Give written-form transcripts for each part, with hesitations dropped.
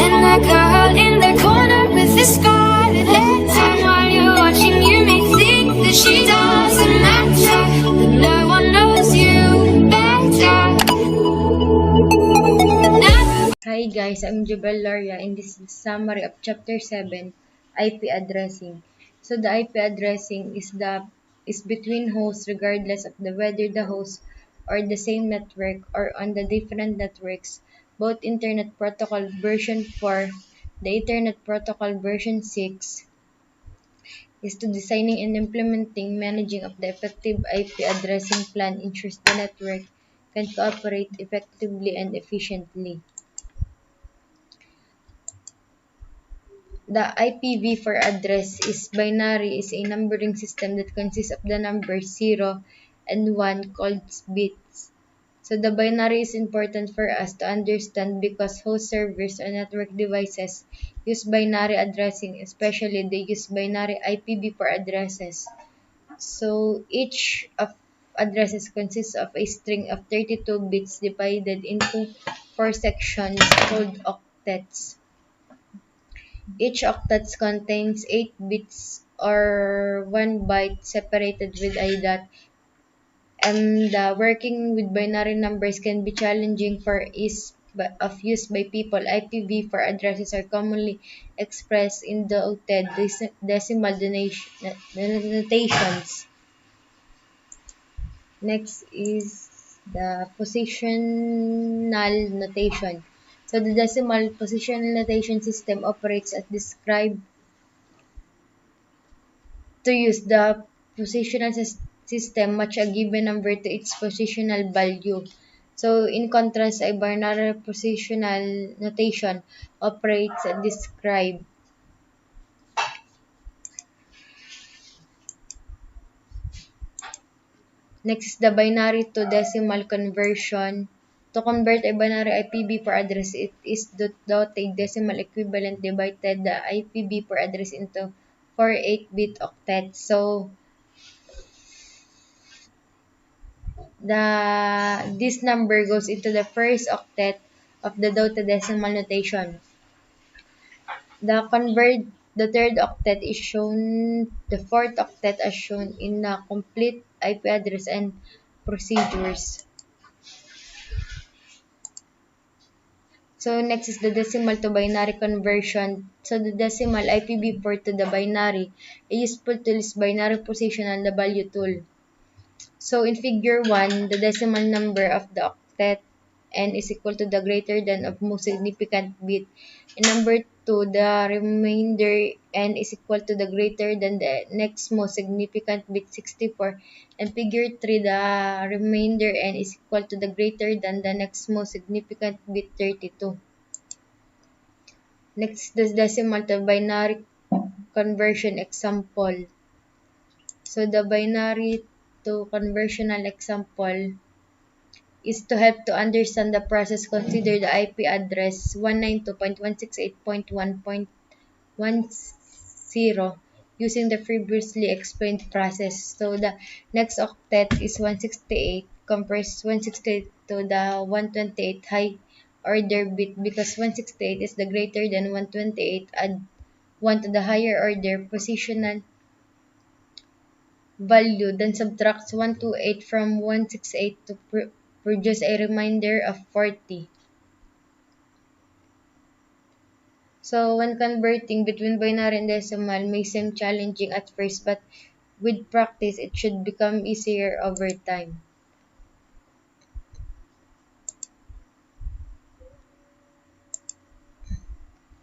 And the girl in the corner with the scarlet letter, while you're watching, you may think that she doesn't matter, but no one knows you better. Hi guys, I'm Jubel Loria and this is the summary of Chapter 7, IP addressing. So the IP addressing is between hosts regardless of whether the hosts are the same network or on the different networks. Both Internet Protocol version 4, the Ethernet Protocol version 6 is to designing and implementing managing of the effective IP addressing plan ensures the network can cooperate effectively and efficiently. The IPv4 address is binary is a numbering system that consists of the numbers 0 and 1 called bits. So the binary is important for us to understand because host servers and network devices use binary addressing, especially they use binary IPv4 addresses. So each of addresses consists of a string of 32 bits divided into 4 sections called octets. Each octet contains 8 bits or 1 byte separated with a dot, and working with binary numbers can be challenging for ease of use by people. IPv4 addresses are commonly expressed in the octet decimal notations. Next is the positional notation. So the decimal positional notation system operates as described to use the positional system match a given number to its positional value. So in contrast, a binary positional notation operates as described. Next is the binary to decimal conversion. To convert a binary IPv4 address, it is to dot a decimal equivalent divided the IPv4 address into 4 8-bit octets. So this number goes into the first octet of the dotted decimal notation. The third octet is shown, the fourth octet as shown in the complete IP address and procedures. So next is the decimal to binary conversion. So the decimal IPv4 to the binary, a useful tool is binary position and the value tool. So in figure 1, the decimal number of the octet n is equal to the greater than of most significant bit. In number 2, the remainder n is equal to the greater than the next most significant bit 64. In figure 3, the remainder n is equal to the greater than the next most significant bit 32. Next, the decimal to binary conversion example. So the binary to conversional example is to help to understand the process. Consider the IP address 192.168.1.10 using the previously explained process. So the next octet is 168, compares 168 to the 128 high order bit because 168 is the greater than 128. Add 1 to the higher order positional value, then subtracts 128 from 168 to produce a remainder of 40. So when converting between binary and decimal may seem challenging at first, but with practice it should become easier over time.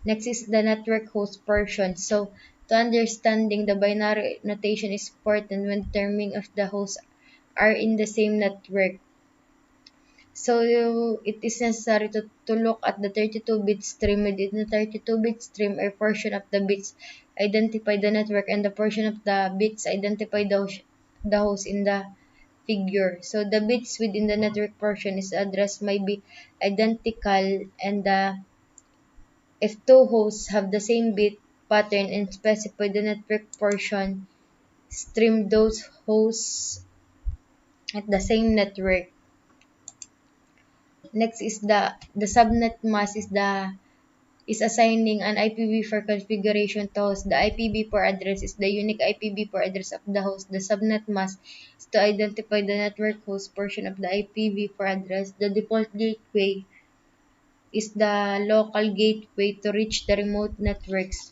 Next is the network host portion. So to understanding the binary notation is important when determining if the hosts are in the same network. So it is necessary to look at the 32-bit stream. Within the 32-bit stream, a portion of the bits identify the network and the portion of the bits identify the host in the figure. So the bits within the network portion is address may be identical, and if two hosts have the same bit pattern and specify the network portion, stream those hosts at the same network. Next is the subnet mask is assigning an IPv4 configuration to host. The IPv4 address is the unique IPv4 address of the host. The subnet mask is to identify the network host portion of the IPv4 address. The default gateway is the local gateway to reach the remote networks.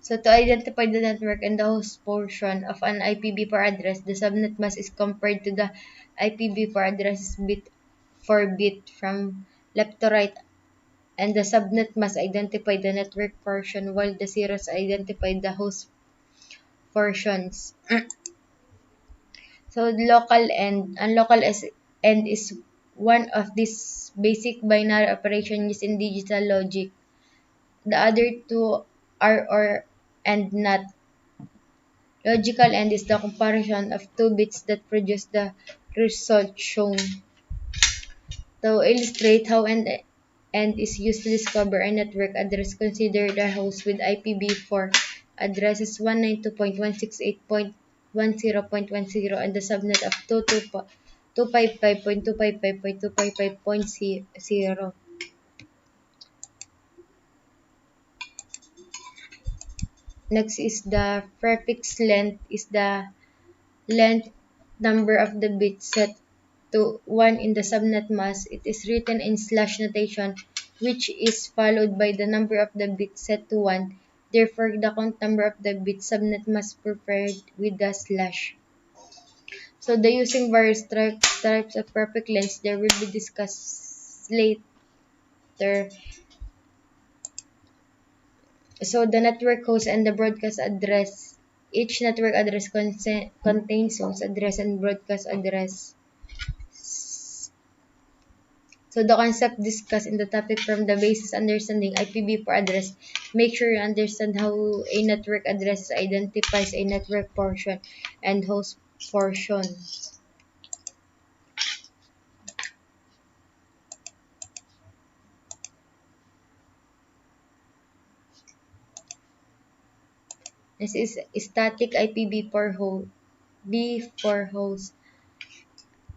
So to identify the network and the host portion of an IPv4 address, the subnet mask is compared to the IPv4 address bit for bit from left to right, and the subnet mask identify the network portion while the zeros identify the host portions. So local end is one of these basic binary operations used in digital logic. The other two are or and not. Logical end is the comparison of two bits that produce the result shown. To illustrate how an end is used to discover a network address, consider the host with IPv4 addresses 192.168.10.10 and the subnet of 255.255.255.0. Next is the prefix length is the length number of the bit set to 1 in the subnet mask. It is written in slash notation, which is followed by the number of the bits set to 1. Therefore, the count number of the bits subnet mask prepared with the slash. So, the using various types of perfect lengths there will be discussed later. So, the network host and the broadcast address. Each network address contains host address and broadcast address. So the concept discussed in the topic from the basis understanding IPv4 address. Make sure you understand how a network address identifies a network portion and host portion. This is static IPv4 host. B4 host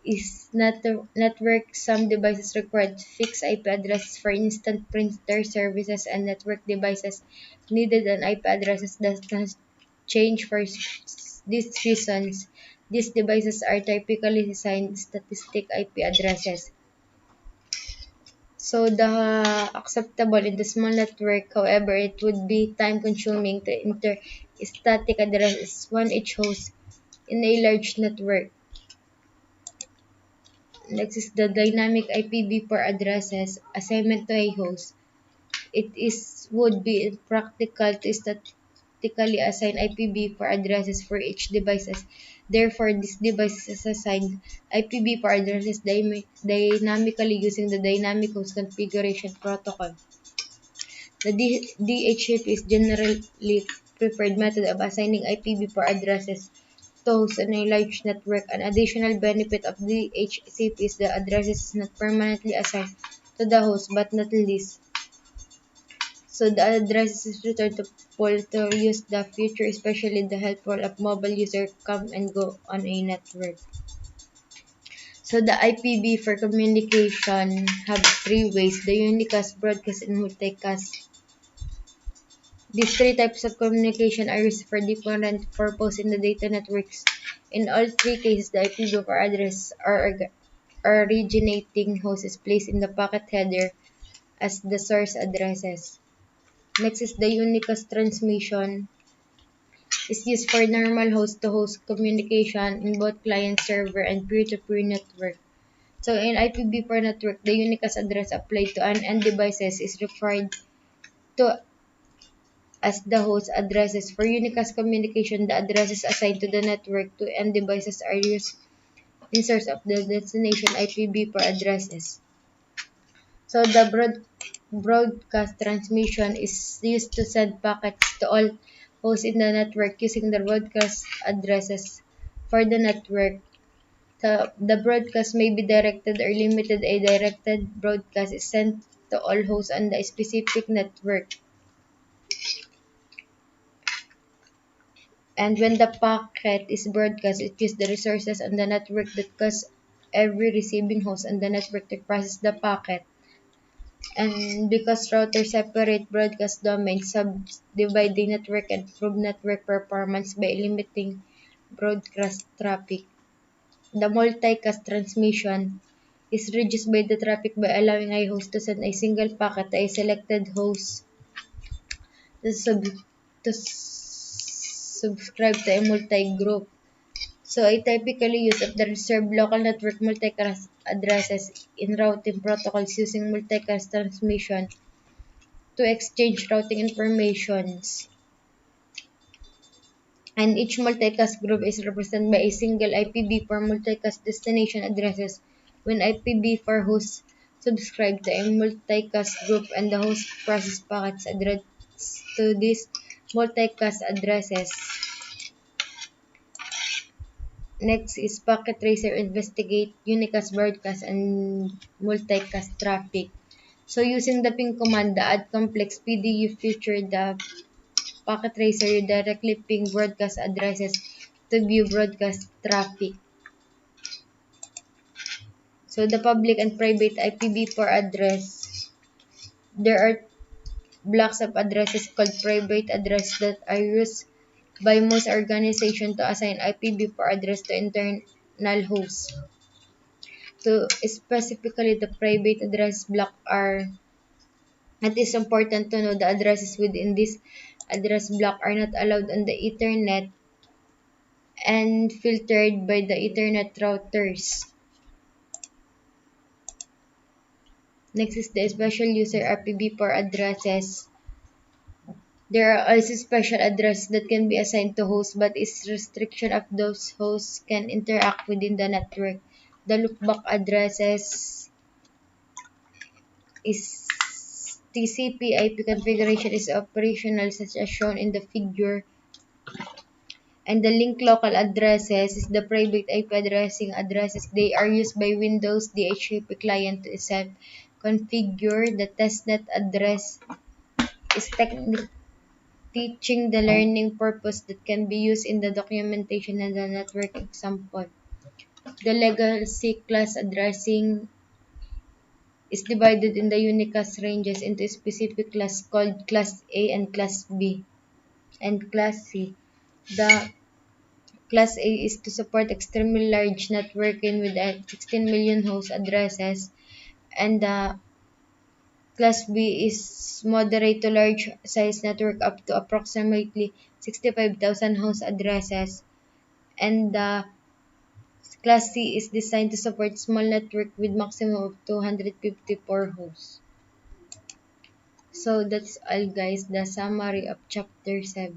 is network. Some devices require fixed IP addresses for instant printer services, and network devices needed an IP addresses that can change for these reasons. These devices are typically assigned static IP addresses. So the acceptable in the small network, however, it would be time consuming to enter static addresses one each host in a large network. Next is the dynamic IPv4 addresses assignment to a host. It would be impractical to statically assign IPv4 addresses for each devices. Therefore, this device is assigned IPv4 addresses dynamically using the dynamic host configuration protocol. The DHCP is generally preferred method of assigning IPv4 addresses to hosts on a large network. An additional benefit of DHCP is the address is not permanently assigned to the host but not least. So the address is returned to pool to use the future, especially the helpful of mobile user come and go on a network. So the IPv4 communication have three ways: the unicast, broadcast, and multicast. These three types of communication are used for different purposes in the data networks. In all three cases, the IPv4 address or originating host is placed in the packet header as the source addresses. Next is the unicast transmission. Is used for normal host-to-host communication in both client-server and peer-to-peer network. So in IPv4 network, the unicast address applied to an end devices is referred to as the host addresses. For unicast communication, the addresses assigned to the network to end devices are used in source of the destination IPv4 addresses. So the broadcast transmission is used to send packets to all hosts in the network using the broadcast addresses for the network. The broadcast may be directed or limited. A directed broadcast is sent to all hosts on the specific network. And when the packet is broadcast, it uses the resources on the network that cause every receiving host on the network to process the packet. And because routers separate broadcast domains, subdividing network and improve network performance by limiting broadcast traffic. The multicast transmission is reduced by the traffic by allowing a host to send a single packet to a selected host to, subscribe to a multi-group. So I typically use of the reserved local network multicast addresses in routing protocols using multicast transmission to exchange routing informations. And each multicast group is represented by a single IPv4 multicast destination addresses. When IPv4 hosts subscribe to a multicast group and the host process packets addressed to these multicast addresses. Next is Packet Tracer investigate unicast broadcast and multicast traffic. So using the ping command, the add complex PDU feature, the Packet Tracer directly ping broadcast addresses to view broadcast traffic. So the public and private IPv4 address, there are blocks of addresses called private address that are used by most organizations to assign IPv4 address to internal hosts. So specifically the private address block are, it is important to know the addresses within this address block are not allowed on the Ethernet and filtered by the Ethernet routers. Next is the special user IPv4 addresses. There are also special addresses that can be assigned to hosts, but is restriction of those hosts can interact within the network. The loopback addresses is TCP IP configuration is operational such as shown in the figure. And the link local addresses is the private IP addressing addresses. They are used by Windows DHCP client to self-configure. The testnet address is teaching the learning purpose that can be used in the documentation and the network example. The legacy class addressing is divided in the unicast ranges into specific class called class A and class B and class C. The Class A is to support extremely large networking with 16 million host addresses, and the Class B is moderate to large size network up to approximately 65,000 host addresses, and the Class C is designed to support small network with maximum of 254 hosts. So that's all guys, the summary of chapter 7.